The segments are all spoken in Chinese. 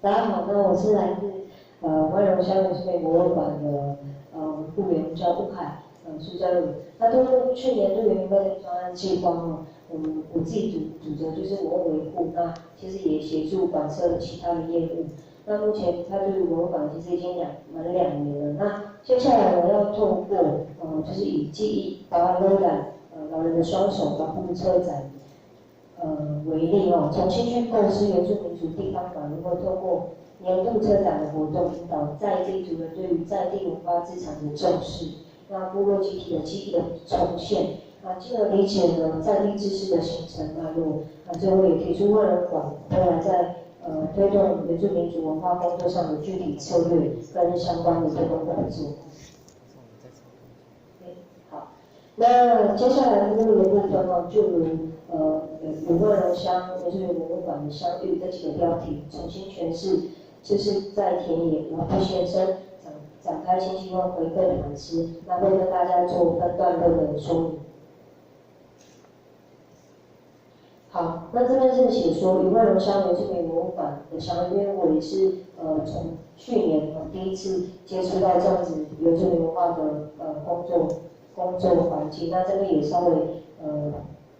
大家好，那我是来自万荣乡原住民博物馆的顾员，叫吴海，苏家鲁。那通过去年对原民会的专案计划我自己主责就是文物维护，那其实也协助馆舍的其他的业务。那目前他对文物馆其实已经满了2年了。那接下来我要透过就是以记忆达尔勒展老人的双手保护车展。为例重新去构思原住民族地方馆如何透过年度车展的活动，引导在地族人对于在地文化资产的重视，让部落集体的记忆的重现，进而理解了在地知识的形成脉络。最后也提出万人馆未来在推动原住民族文化工作上的具体策略跟相关的推动工作。好，那接下来目录的部分就如有万荣乡原住民博物馆的相遇这几个标题重新诠释，就是在田野老布先生展开新希望回馈反思，那会跟大家做分段落的说明。好，那这边是写说与万荣乡原住民博物馆的相遇，因为我也是从去年第一次接触到这样子原住民文化的工作环境，那这边也稍微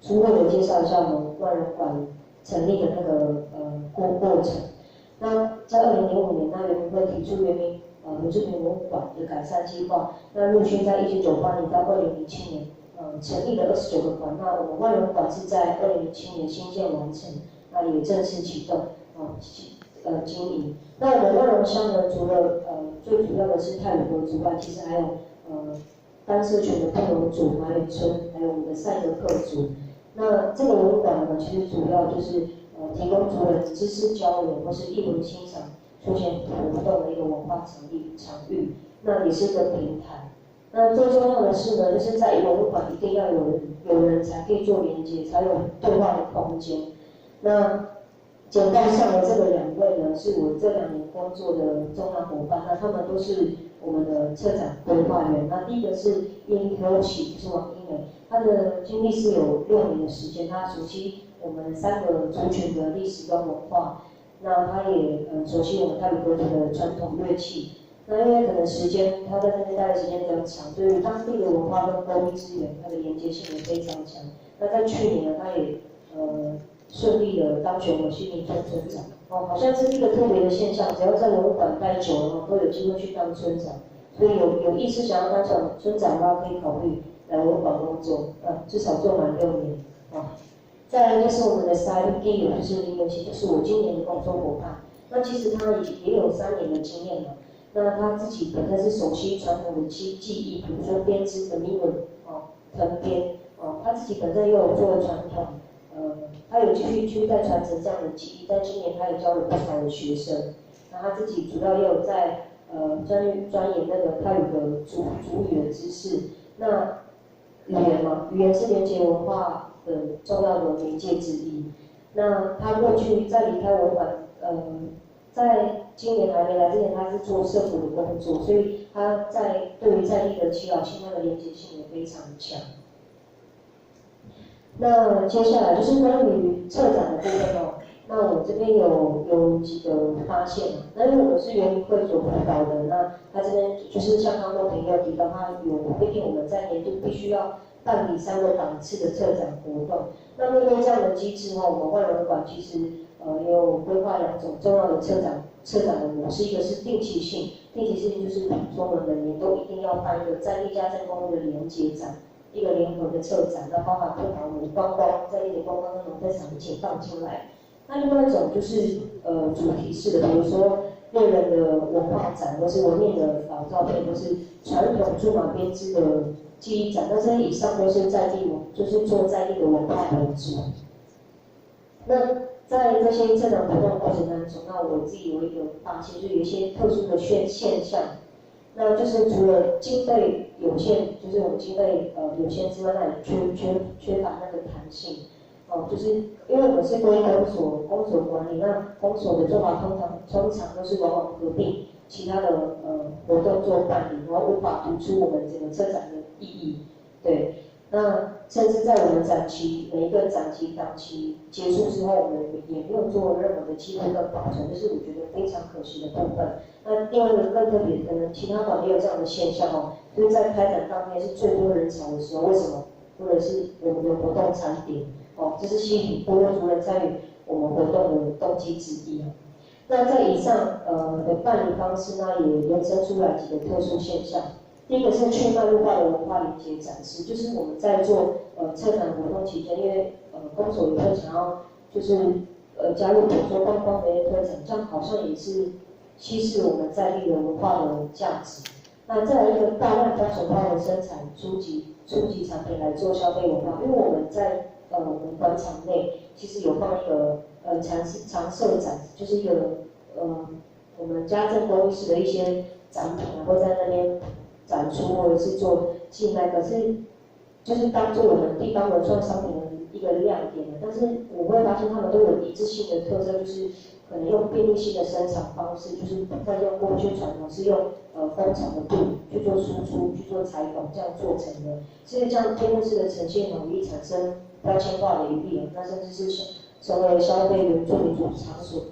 粗略的介绍一下我们万人馆成立的那个过程。那在2005年，那原民会提出原住民文物馆的改善计划，那陆续在1998年到2007年，成立了29个馆。那我们万人馆是在2007年新建完成，那也正式启动经营。那我们万荣乡呢，除了最主要的是泰鲁格族外，其实还有单社群的布农族、马里村，还有我们的赛德克族。那这个文物馆呢，其实主要就是提供族人知识交流或是艺文欣赏、休闲活动的一个文化场域，那也是一个平台。那最重要的是呢，就是在文物馆一定要有人才可以做连接，才有对话的空间。那简报上的这个2位呢，是我这2年工作的重要伙伴，那他们都是我们的策展规划员。那第一个是叶科奇，就是王一美，他的经历是有6年的时间，他熟悉我们3个族群的历史跟文化，那他也熟悉我们泰鲁格族的传统乐器。那因为可能他在那边待的时间比较长，对于当地的文化跟工艺资源，它的连接性也非常强。那在去年呢，他也顺利的当选我新民村村长。好像是一个特别的现象，只要在文物馆待久了，都有机会去当村长。所以有意识想要当村长的话，可以考虑来文物馆工作，至少做满6年。再来就是我们的 Side Gill， 就是林文琪，就是我今年的工作伙伴。那其实他也有3年的经验了。那他自己本身是熟悉传统的技艺，比如说编织的铭文藤编他自己本身也有做传统。他有继续在传承这样的技艺，在今年他也教了不少的学生。那他自己主要也有在钻研那个泰语的族语的知识。那语言是连接文化的重要的媒介之一。那他过去在离开文馆，在今年还没来之前，他是做社服的工作，所以他对于在地的耆老亲他的连接性也非常强。那接下来就是关于策展的部分那我这边有几个发现那因为我是原民会所辅导的，那他这边就是像刚刚朋友提到，他有规定我们在年度必须要办理3个档次的策展活动。那面对这样的机制我们万人馆其实也有规划2种重要的策展的模式，一个是定期性就是比如说我们每年都一定要办一个在地家政公寓的连结展。一个联合的策展，那包含不把我们观光在地的观光跟农特产品放进来。那另外一种就是主题式的，比如说猎人的文化展，或是文面的老照片，或是传统驻马编织的记忆展。那这些以上都是就是做在地的文化为主。那在这些策展活动过程当中，那我自己有一个发现，就是有一些特殊的现象。那就是除了经费有限，就是我们经费有限之外，那也缺乏那个弹性。就是因为我们是归公所管理，那公所的做法通常都是往往合并其他的活动做办理，然后无法突出我们整个策展的意义。对，那甚至在我们展期每一个档期结束之后，我们也没有做任何的记录跟保存，这是我觉得非常可惜的部分。那另外一个更特别，可能其他馆也有这样的现象哦，就是在开展当天是最多人潮的时候，为什么？或者是我们的活动餐点哦，这是吸引部落族人参与我们活动的动机之一啊。那在以上的办理方式呢，也延伸出来几个特殊现象。第一个是去脉络化的文化连接展示，就是我们在做策展活动期间，因为公所也会想要就是加入比如说观光的一些推展，这样好像也是稀释我们在地的文化的价值。那再来一个大量标准化的生产初级产品来做消费文化，因为我们在我们馆场内其实有放一个常设展，就是一个我们家政工艺师的一些展品会在那边展出或者是做寄卖，可是就是当做我们地方文创商品的一个亮点的。但是我会发现他们都有一致性的特色，就是可能用便利性的生产方式，就是不再用过去传统是用蜂巢的布去做输出、去做裁缝这样做成的，所以这样天幕式的呈现容易产生标签化的疑虑，那甚至是成为消费原住民族场所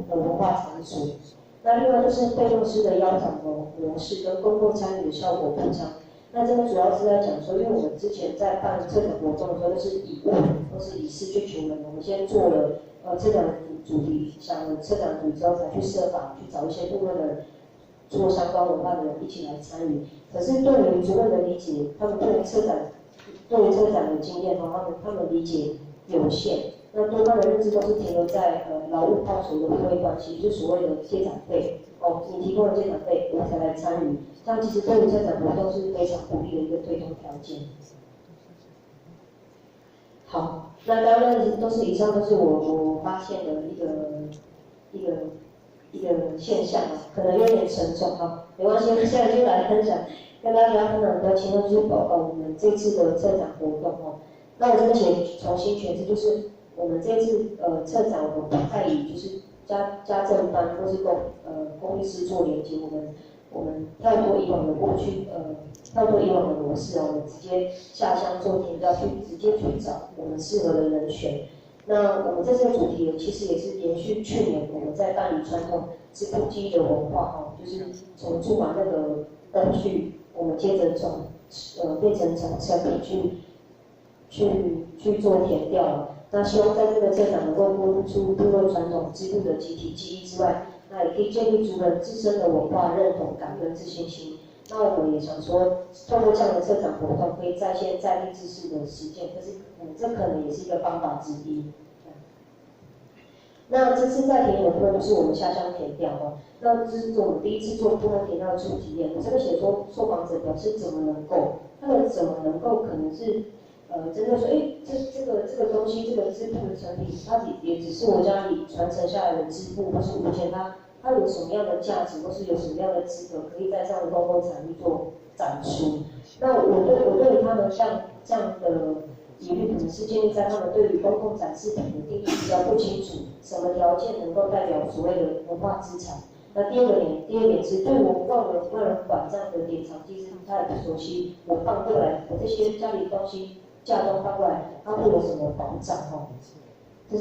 文化场所。那另外就是被动式的邀展模式跟公共参与的效果不彰。那这个主要是在讲说，因为我们之前在办策展活动的时候，都是以物或是以事去求人，我们先做了策展主题，想了策展主题之后，才去设法去找一些部落的做相关文化的人一起来参与。可是对于族人的理解，他们对于策展的经验他们理解有限。那多半的认知都是停留在劳务报酬的互惠关系，就是所谓的借展费哦，你提供了借展费，我才来参与，这样其实对于策展活动是非常不利的一个推动条件。好，那刚刚都是以上都是我发现的一个现象啊，可能有点沉重哈，没关系，现在就来分享，跟大家分享比较清楚，就是我们这次的策展活动哦。那我这边重新诠释，就是我们这次策展，我们不再以就是家政班或是公益师做连接，我们跳脱以往的模式我们直接下乡做田调，直接去找我们适合的人选。那我们这次的主题其实也是延续去年我们在办理传统织布技艺的文化就是从驻马那个工序，我们接着变成成品去做田调了。那希望在这个策展能够播出部落传统织布的集体记忆之外，那也可以建立族人自身的文化认同感跟自信心。那我们也想说，透过这样的策展活动，可以再现在地知识的实践，这可能也是一个方法之一。那这次在田野的部分就是我们下乡田调哦，那这是我们第一次做部落田调的初体验。我这个写说受访者表示怎么能够可能是真的说，这个东西，这个织布的成品，它也只是我家里传承下来的织布，或是目前它有什么样的价值，或是有什么样的资格，可以在这样的公共场域做展出。那我对于他们像这样的疑虑，可能是建立在他们对于公共展示品的定义比较不清楚，什么条件能够代表所谓的文化资产。那第二点是对我外人馆这样的典藏机制他也不熟悉，我放过来，我这些家里东西嫁妆放过来，它会有什么保障哦？这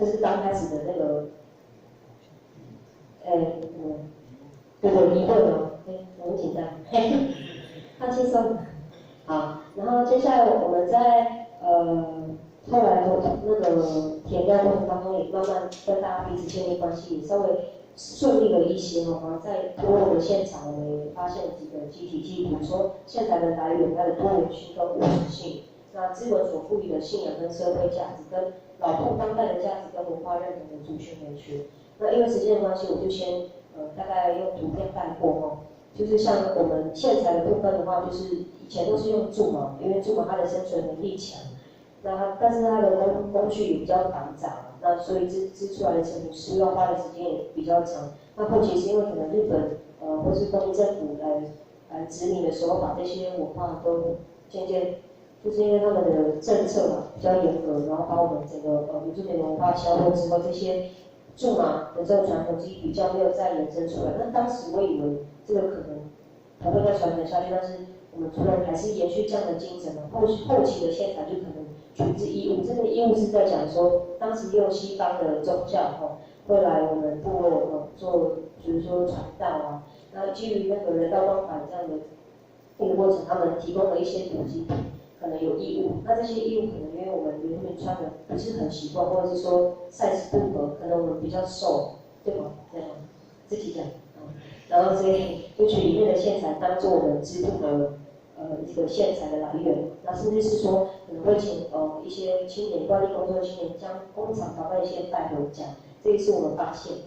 是刚开始的那个，对疑问哦，我很紧张，放轻松。好，然后接下来我们在后来的那个田调过程当中，也慢慢跟大家彼此建立关系，也稍微顺利了一些哦。在部落的现场，我们也发现了几个集体记忆，比如说现在的来源它的多元性跟务实性，那资本所赋予的信仰跟社会价值，跟老部当代的价值跟文化认同的族群人群。那因为时间的关系，我就先大概用图片带过哦。就是像我们线材的部分的话，就是以前都是用苎麻，因为苎麻它的生存能力强，但是它的工序也比较繁杂，那所以织出来的成品需要花的时间也比较长。那后期是因为可能日本或是国民政府来殖民的时候，把这些文化都渐渐，就是因为他们的政策嘛比较严格，然后把我们整个原住民文化消弱之后，这些苎麻的这个传统技艺比较没有再延伸出来。那当时我以为这个可能不会再传承下去，但是我们主任还是延续这样的精神呢，后期的线材就可能取自义务，这个义务是在讲说，当时用西方的宗教会来我们部落做，比如说传道啊，那基于那个人道关怀这样的一个过程，他们提供了一些补给品，可能有义务，那这些义务可能因为我们原住民穿的不是很习惯，或者是说 size 不合，可能我们比较瘦，对吗？这样自己讲。然后所以就取里面的线材当做我们织布的一个线材的来源，那甚至是说可能会请一些青年关于工作的青年将工厂打扮一些带回家，这也是我们发现的。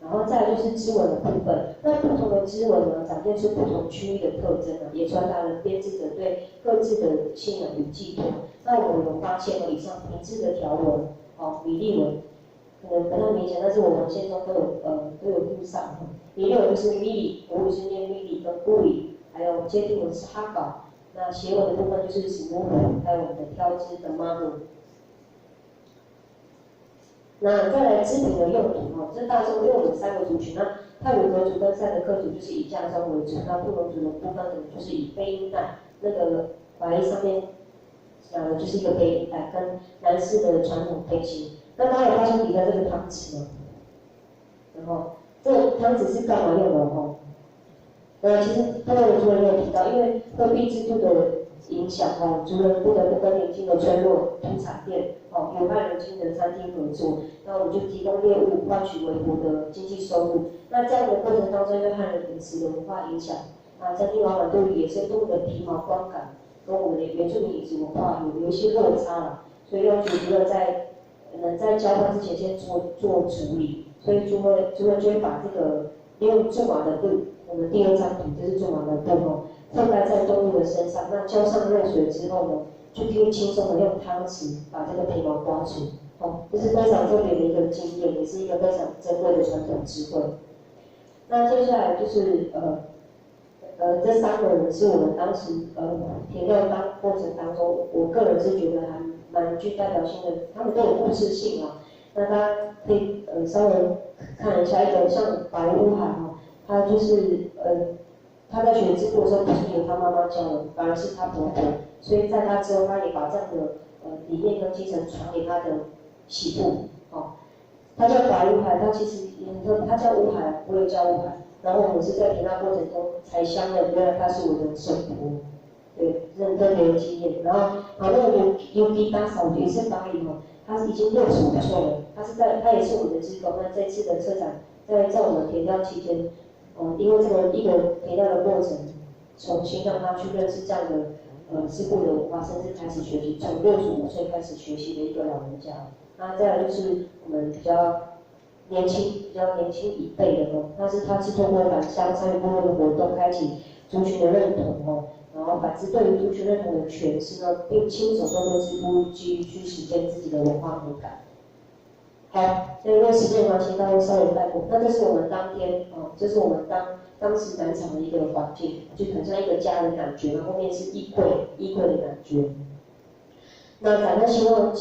然后再来就是织纹的部分，那不同的织纹呢，展现出不同区域的特征啊，也传达了编织者对各自的信仰与寄托。那我们有发现了以上平质的条纹，比例纹。可能不太明显，但是我们线中都有附上。比例纹就是 milli， 国语是念 milli 跟 uli， 还有接地纹是哈搞。那斜纹的部分就是 smooth， 还有我们的挑织的 marble。那再来织品的用途这大众用的3个族群，那泰鲁格族跟赛德克族就是以嫁妆为主，那布农族的部分可能就是以背阴带，那个白衣上面讲的就是一个背阴带，跟男士的传统背心。那大家有发现底下这个汤匙吗？然后这个汤匙是干嘛用的其实刚才主任也有提到，因为货币制度的影响主任不得不跟年轻的村落、土产店、有卖人精的餐厅合作，那我们就提供业务换取微薄的经济收入。那这样的过程当中，又和饮食的文化影响，那餐厅老板对于野生动物的皮毛观感，跟我们的原住民饮食文化有一些落差了，所以要求主任在交换之前先做处理，所以主任就会把这个用苎麻的布，我们第2张图就是苎麻的布覆盖在动物的身上，那浇上热水之后呢，就可以轻松的用汤匙把这个皮毛刮除，这是非常特别的一个经验，也是一个非常珍贵的传统智慧。那接下来就是这3个人是我们当时填料过程当中，我个人是觉得还蛮具代表性的，他们都有故事性啊。那大家可以稍微看一下一个像白乌海他就是他在学织布的时候不是由他妈妈教的，反而是他婆婆，所以在他之后他也把这样的理念跟精神传给他的媳妇他叫白乌海，他其实他叫乌海，我也叫乌海。然后我们是在填料过程中才相认，原来他是我的生婆，对，这很特别的经验。然后那个UD 大嫂也是巴黎他已经65岁了，他也是我们的职工。那这次的策展在我们填料期间，因为这个一个填料的过程，重新让他去认识这样的织布的文化，甚至开始学习，从65岁开始学习的一个老人家。那再来就是我们比较年轻一辈的他是通过返乡参与部落的活动，开启族群的认同然后反之对于族群认同的诠释呢，并亲手动作织布，基于去实践自己的文化美感。好，所以因为时间关系，大家稍微带过。那这是我们当天这是我们当时展场的一个环境，就很像一个家的感觉，然后后面是衣柜的感觉。那展览新闻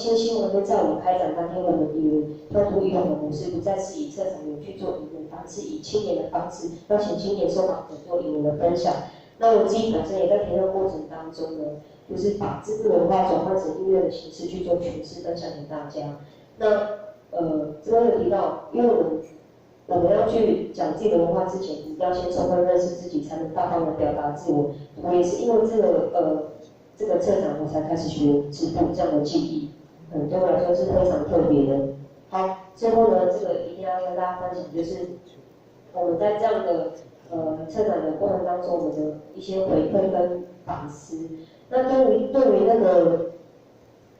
会在我们开展当天，我们以跳脱以往的模式，不再是以策展人去做引领，而是以青年的方式，邀请青年受访者做引领的分享。那我自己本身也在填料过程当中呢，就是把织布文化转换成音乐的形式去做诠释，分享给大家。那这边有提到，因为我们要去讲自己的文化之前，一定要先充分认识自己，才能大方的表达自我。我也是因为这个策展，我才开始学织布这样的技艺，对我来说是非常特别的。好，最后呢，这个一定要跟大家分享，就是我们在这样的策展的过程当中，我们的一些回馈跟反思。那对于那个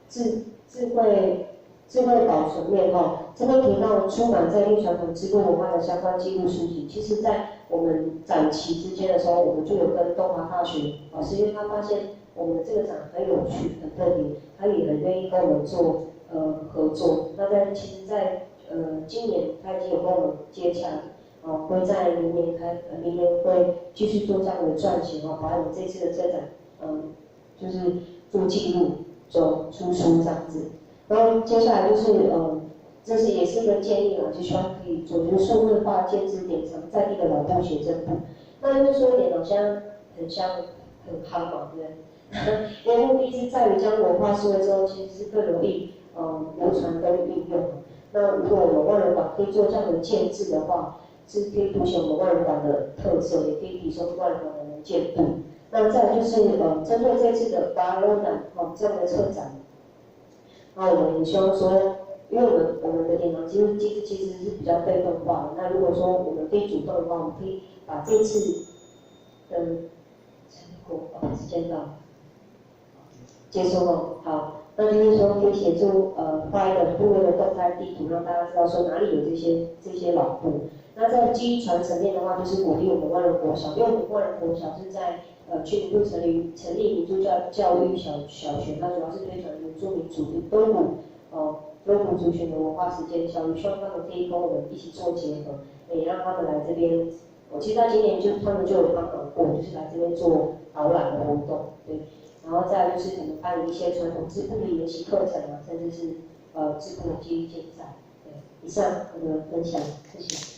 智慧保存面这边提到出版在地传统织布文化的相关记录书籍，其实在我们展期之间的时候，我们就有跟东华大学老师，因为他发现我们的这个展很有趣、很特别，他也很愿意跟我们做合作。那其实在今年他已经有跟我们接洽，会在明年会继续做这样的撰写把我们这次的策展就是做记录、做出书这样子。然后接下来就是这也是一个建议就希望可以做就是数字化建制典藏在地的老布写真部。那因为说一点好像很很夯嘛，对不对？因为目的是在于将文化数位之后，其实是更容易流传跟运用。那如果我们万人馆可以做这样的建制的话，是可以凸显我们万人馆的特色，也可以提升万人馆的能见度。那再来就是针对这次的Barcelona这样的策展，那我们也希望说，因为我们的典藏机制其实是比较被动化的。那如果说我们可以主动的话，我们可以把这次的成果时间到结束了，好，那就是说可以协助画一个部落的动态地图，让大家知道说哪里有这些老部。那在基因传承面的话，就是鼓励我们万人国小，因为我们万人国小是在去年度成立民族教育小学，那主要是推广原住民族多古族群的文化实践教育，希望他们可以跟我们一起做结合，也让他们来这边。其实在今年他们就有帮忙过，就是来这边做导览的活动，对。然后再来就是我们办理一些传统织布的研习课程啊，甚至是织布的技艺竞赛。对，以上我的分享，谢谢。